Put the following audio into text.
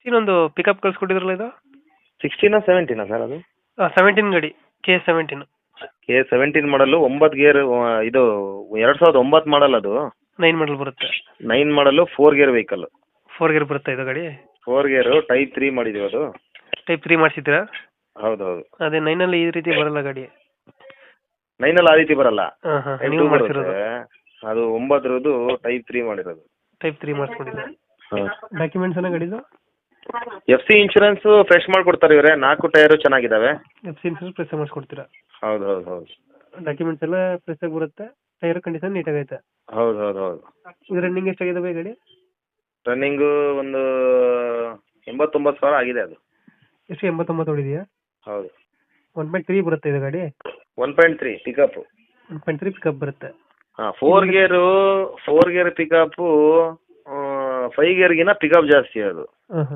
ಇನ್ನೊಂದು ಪಿಕಪ್ ಕಳ್ಸಿಕೊಟ್ಟಿದ್ರಲ್ಲ ಇದು 16 17 ಸರ್ ಅದು 17 ಗಾಡಿ K17 K17 ಮಾಡಲು 9 ಗೇರ್ ಇದು 2009 ಮಾಡಲ್ ಅದು 9 ಮಾಡಲ್ ಬರುತ್ತೆ 9 ಮಾಡಲು 4 ಗೇರ್ ವೆಹಿಕಲ್ 4 ಗೇರ್ ಬರುತ್ತೆ ಇದು ಗಾಡಿ 4 ಗೇರ್ ಟೈಪ್ 3 ಮಾಡಿದೀವಿ ಅದು ಟೈಪ್ 3 ಮಾಡಿಸಿದ್ದೀರಾ ಹೌದೌದು ಅದೇ 9 ಈ ರೀತಿ ಬರಲ್ಲ ಗಾಡಿ 9 ಅಲ್ಲಿ ಆ ರೀತಿ ಬರಲ್ಲ ನೀವು ಮಾಡ್ತಿರೋದು ಅದು 9ರದು ಟೈಪ್ 3 ಮಾಡಿರೋದು ಟೈಪ್ 3 ಮಾಡಿಸ್ಕೊಂಡಿದ್ದೆ ಡಾಕ್ಯುಮೆಂಟ್ಸ್ ಏನೋ ಗಾಡಿದು FC ಇನ್ಶೂರೆನ್ಸ್ ಫ್ರೆಶ್ ಮಾಡ್ಕೊಡ್ತಾರೆ ಇವರೇ 4 ಟೈರು ಚೆನ್ನಾಗಿದ್ದಾವೆ FC ಇನ್ಸೂರೆನ್ಸ್ ಪ್ರೆಸ್ ಮಾಡಿಸ್ಕೊಡ್ತೀರಾ ಹೌದು ಹೌದು ಹೌದು ಡಾಕ್ಯುಮೆಂಟ್ಸ್ ಎಲ್ಲ ಫ್ರೆಶ್ ಆಗಿ ಬರುತ್ತೆ ಟೈರ್ ಕಂಡೀಷನ್ ನೀಟಾಗೈತೆ ಹೌದು ಹೌದು ಹೌದು ಇದು ರನ್ನಿಂಗ್ ಎಷ್ಟಾಗಿದಾವೆ ಗಾಡಿ ರನ್ನಿಂಗು ಒಂದು 89,000 ಆಗಿದೆ ಅದು ಎಷ್ಟು 89 ಹೊಡಿದೆಯಾ ಹೌದು 1.3 ಬರುತ್ತೆ ಇದು ಗಾಡಿ 1.3 ಪಿಕಪ್ 1.3 ಪಿಕಪ್ ಬರುತ್ತೆ ಹಾಂ 4 ಗೇರ್ ಪಿಕಪ್ಪು 5 ಗೇರ್ಗಿನ ಪಿಕಪ್ ಜಾಸ್ತಿ ಅದು